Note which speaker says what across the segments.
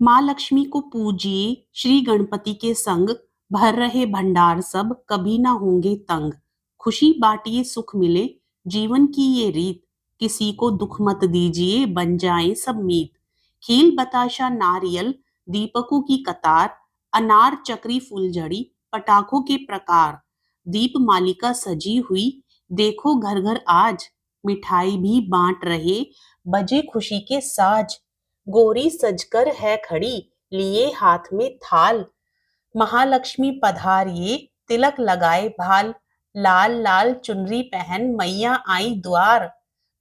Speaker 1: माँ लक्ष्मी को पूजिए श्री गणपति के संग, भर रहे भंडार सब कभी ना होंगे तंग। खुशी बांटिए सुख मिले, जीवन की ये रीत, किसी को दुख मत दीजिए बन जाए सब मीत। खील बताशा नारियल, दीपकों की कतार, अनार चक्री फुलझड़ी, पटाखों के प्रकार। दीप मालिका सजी हुई, देखो घर घर आज, मिठाई भी बांट रहे, बजे खुशी के साज। गोरी सजकर है खड़ी, लिए हाथ में थाल, महालक्ष्मी पधारिये तिलक लगाए भाल। लाल लाल चुनरी पहन मैया आई द्वार,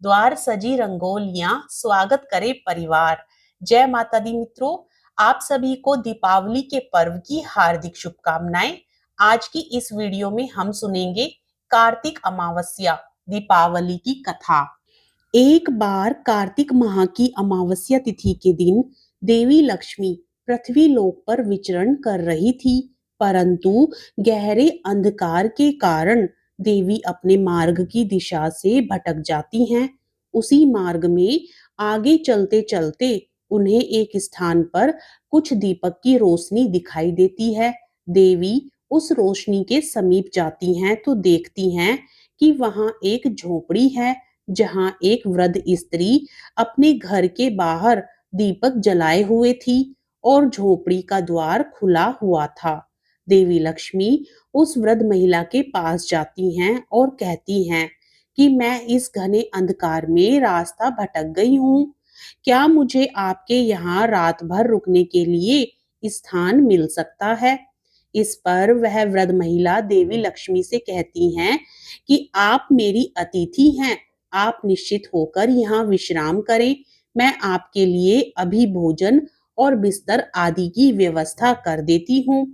Speaker 1: द्वार सजी रंगोलियां स्वागत करे परिवार। जय माता दी मित्रों, आप सभी को दीपावली के पर्व की हार्दिक शुभकामनाएं। आज की इस वीडियो में हम सुनेंगे कार्तिक अमावस्या दीपावली की कथा। एक बार कार्तिक माह की अमावस्या तिथि के दिन देवी लक्ष्मी पृथ्वी लोक पर विचरण कर रही थी, परंतु गहरे अंधकार के कारण देवी अपने मार्ग की दिशा से भटक जाती हैं। उसी मार्ग में आगे चलते चलते उन्हें एक स्थान पर कुछ दीपक की रोशनी दिखाई देती है। देवी उस रोशनी के समीप जाती हैं तो देखती हैं कि वहां एक झोपड़ी है, जहां एक वृद्ध स्त्री अपने घर के बाहर दीपक जलाए हुए थी और झोपड़ी का द्वार खुला हुआ था। देवी लक्ष्मी उस वृद्ध महिला के पास जाती हैं और कहती हैं कि मैं इस घने अंधकार में रास्ता भटक गई हूँ। क्या मुझे आपके यहाँ रात भर रुकने के लिए स्थान मिल सकता है? इस पर वह वृद्ध महिला देवी लक्ष्मी से कहती हैं कि आप मेरी अतिथि हैं, आप निश्चित होकर यहाँ विश्राम करें। मैं आपके लिए अभी भोजन और बिस्तर आदि की व्यवस्था कर देती हूँ।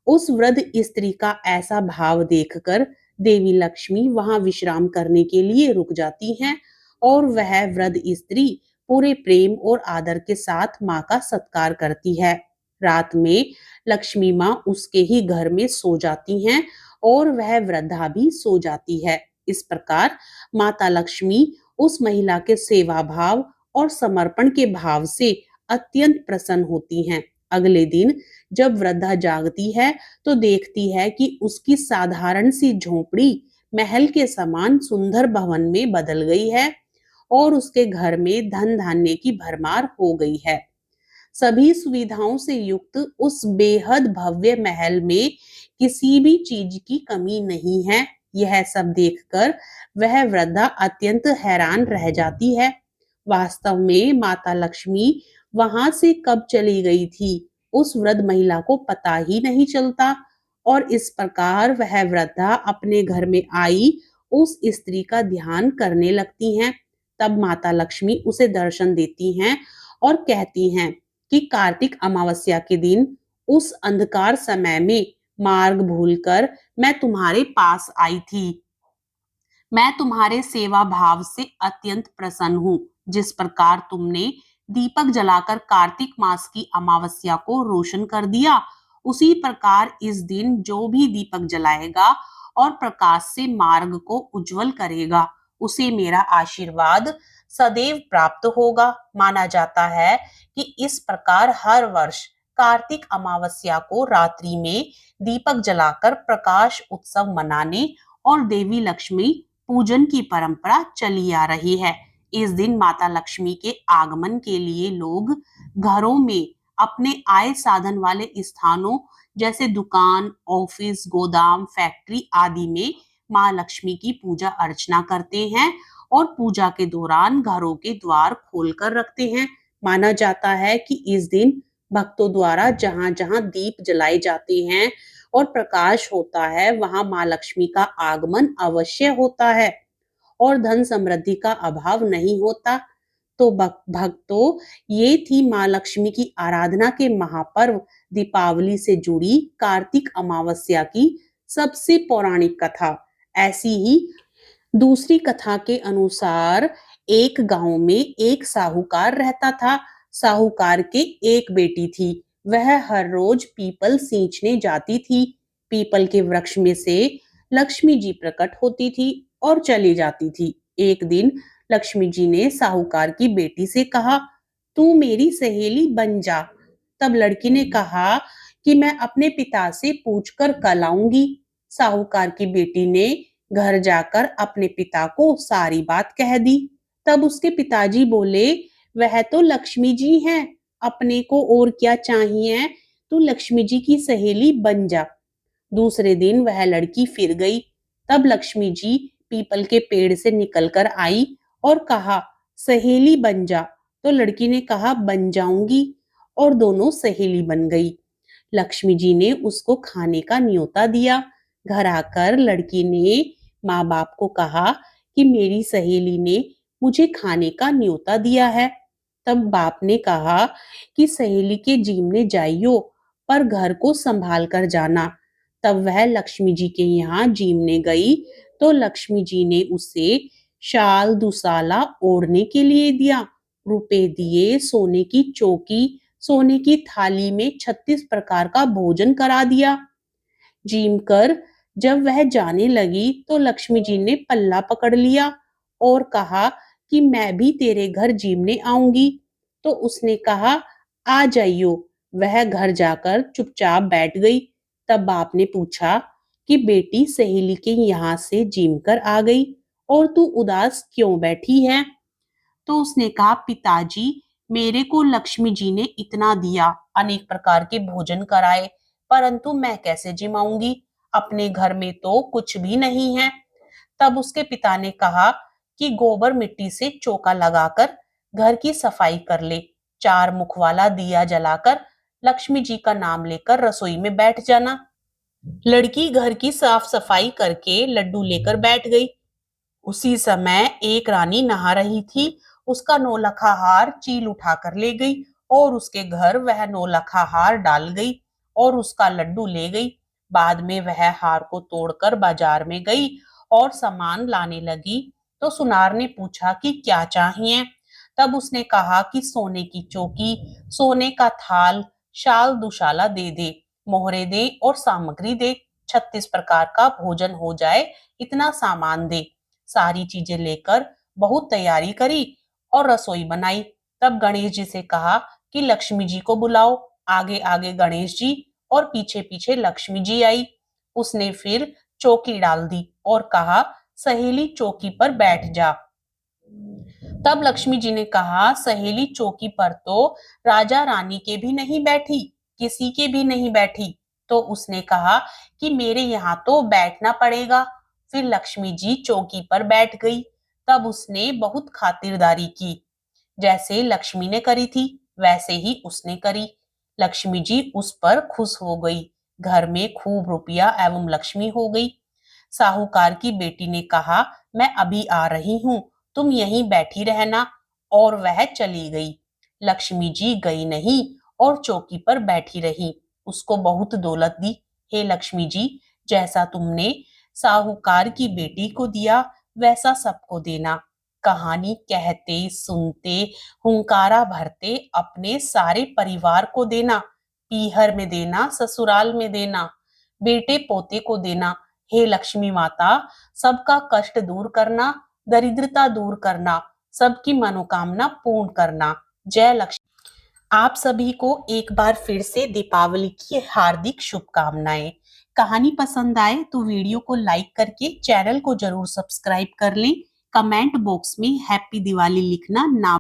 Speaker 1: उस वृद्ध स्त्री का ऐसा भाव देखकर देवी लक्ष्मी वहां विश्राम करने के लिए रुक जाती हैं और वह वृद्ध स्त्री पूरे प्रेम और आदर के साथ माँ का सत्कार करती है। रात में लक्ष्मी माँ उसके ही घर में सो जाती हैं और वह वृद्धा भी सो जाती है। इस प्रकार माता लक्ष्मी उस महिला के सेवा भाव और समर्पण के भाव से अत्यंत प्रसन्न होती हैं। अगले दिन जब वृद्धा जागती है तो देखती है कि उसकी साधारण सी झोपड़ी महल के समान सुंदर भवन में बदल गई है और उसके घर में धन धान्य की भरमार हो गई है। सभी सुविधाओं से युक्त उस बेहद भव्य महल में किसी भी चीज की कमी नहीं है। यह सब देखकर वह वृद्धा अत्यंत हैरान रह जाती है। वास्तव में माता लक्ष्मी वहां से कब चली गई थी, उस वृद्ध महिला को पता ही नहीं चलता और इस प्रकार वह वृद्धा अपने घर में आई उस स्त्री का ध्यान करने लगती हैं। तब माता लक्ष्मी उसे दर्शन देती हैं और कहती हैं कि कार्तिक अमावस्या के दिन उस अंधकार समय में मार्ग भूलकर मैं तुम्हारे पास आई थी। मैं तुम्हारे सेवा भाव से अत्यंत प्रसन्न हूँ। जिस प्रकार तुमने दीपक जलाकर कार्तिक मास की अमावस्या को रोशन कर दिया, उसी प्रकार इस दिन जो भी दीपक जलाएगा और प्रकाश से मार्ग को उज्जवल करेगा, उसे मेरा आशीर्वाद सदैव प्राप्त होगा। माना जाता है कि इस प्रकार हर वर्ष कार्तिक अमावस्या को रात्रि में दीपक जलाकर प्रकाश उत्सव मनाने और देवी लक्ष्मी पूजन की परंपरा चली आ रही है। इस दिन माता लक्ष्मी के आगमन के लिए लोग घरों में अपने आय साधन वाले स्थानों जैसे दुकान, ऑफिस, गोदाम, फैक्ट्री आदि में माँ लक्ष्मी की पूजा अर्चना करते हैं और पूजा के दौरान घरों के द्वार खोलकर रखते हैं। माना जाता है कि इस दिन भक्तों द्वारा जहां जहां दीप जलाए जाते हैं और प्रकाश होता है, वहां माँ लक्ष्मी का आगमन अवश्य होता है और धन समृद्धि का अभाव नहीं होता। तो भक्तों, ये थी माँ लक्ष्मी की आराधना के महापर्व दीपावली से जुड़ी कार्तिक अमावस्या की सबसे पौराणिक कथा। ऐसी ही दूसरी कथा के अनुसार एक गांव में एक साहूकार रहता था। साहूकार के एक बेटी थी। वह हर रोज पीपल सींचने जाती थी। पीपल के वृक्ष में से लक्ष्मी जी प्रकट होती थी और चली जाती थी। एक दिन लक्ष्मी जी ने साहूकार की बेटी से कहा, तू मेरी सहेली बन जा। तब लड़की ने कहा कि मैं अपने पिता से पूछकर कल आऊंगी। साहूकार की बेटी ने घर जाकर अपने पिता को सारी बात कह दी। तब उसके पिताजी बोले, वह तो लक्ष्मी जी हैं, अपने को और क्या चाहिए, तू लक्ष्मी जी की सहेली बन जा। दूसरे दिन वह लड़की फिर गई। तब लक्ष्मी जी पीपल के पेड़ से निकलकर आई और कहा, सहेली बन जा। तो लड़की ने कहा, बन जाऊंगी, और दोनों सहेली बन गई। लक्ष्मी जी ने उसको खाने का न्योता दिया। घर आकर लड़की ने माँ बाप को कहा कि मेरी सहेली ने मुझे खाने का न्योता दिया है। तब बाप ने कहा कि सहेली के जीमने जाइयो, पर घर को संभाल कर जाना। तब वह लक्ष्मी जी के यहाँ जीमने गई तो लक्ष्मी जी ने उसे शाल दुसाला ओढ़ने के लिए दिया, रुपए दिए, सोने की चौकी, सोने की थाली में 36 प्रकार का भोजन करा दिया। जीम कर जब वह जाने लगी तो लक्ष्मी जी ने पल्ला पकड़ लिया और कहा कि मैं भी तेरे घर जीमने आऊंगी। तो उसने कहा, आ जाइयो। वह घर जाकर चुपचाप बैठ गई। तब बाप ने पूछा कि बेटी सहेली के यहाँ से जीम कर आ गई और तू उदास क्यों बैठी है? तो उसने कहा, पिताजी, मेरे को लक्ष्मी जी ने इतना दिया, अनेक प्रकार के भोजन कराए, परंतु मैं कैसे जिमाऊंगी? अपने घर में तो कुछ भी नहीं है। तब उसके पिता ने कहा कि गोबर मिट्टी से चौका लगाकर घर की सफाई कर ले, 4 मुख वाला दिया जलाकर लक्ष्मी जी का नाम लेकर रसोई में बैठ जाना। लड़की घर की साफ सफाई करके लड्डू लेकर बैठ गई। उसी समय एक रानी नहा रही थी। उसका नौलखा हार चील उठाकर ले गई और उसके घर वह नौलखा हार डाल गई और उसका लड्डू ले गई। बाद में वह हार को तोड़कर बाजार में गई और सामान लाने लगी तो सुनार ने पूछा कि क्या चाहिए। तब उसने कहा कि सोने की चौकी, सोने का थाल, शाल दुशाला दे दे, मोहरे दे और सामग्री दे, 36 प्रकार का भोजन हो जाए, इतना सामान दे। सारी चीजें लेकर बहुत तैयारी करी और रसोई बनाई। तब गणेश जी से कहा कि लक्ष्मी जी को बुलाओ। आगे आगे गणेश जी और पीछे पीछे लक्ष्मी जी आई। उसने फिर चौकी डाल दी और कहा, सहेली चौकी पर बैठ जा। तब लक्ष्मी जी ने कहा, सहेली चौकी पर तो राजा रानी के भी नहीं बैठी, किसी के भी नहीं बैठी। तो उसने कहा कि मेरे यहाँ तो बैठना पड़ेगा। फिर लक्ष्मी जी चौकी पर बैठ गई। तब उसने बहुत खातिरदारी की। जैसे लक्ष्मी ने करी थी वैसे ही उसने करी। लक्ष्मी जी उस पर खुश हो गई। घर में खूब रुपया एवं लक्ष्मी हो गई। साहूकार की बेटी ने कहा, मैं अभी आ रही हूँ, तुम यहीं बैठी रहना, और वह चली गई। लक्ष्मी जी गई नहीं और चौकी पर बैठी रही। उसको बहुत दौलत दी। हे लक्ष्मी जी, जैसा तुमने साहूकार की बेटी को दिया वैसा सबको देना। कहानी कहते सुनते हुंकारा भरते अपने सारे परिवार को देना। पीहर में देना, ससुराल में देना, बेटे पोते को देना। हे लक्ष्मी माता, सबका कष्ट दूर करना, दरिद्रता दूर करना, सबकी मनोकामना पूर्ण करना। जय लक्ष्मी। आप सभी को एक बार फिर से दीपावली की हार्दिक शुभकामनाएं। कहानी पसंद आए तो वीडियो को लाइक करके चैनल को जरूर सब्सक्राइब कर लें। कमेंट बॉक्स में हैप्पी दिवाली लिखना ना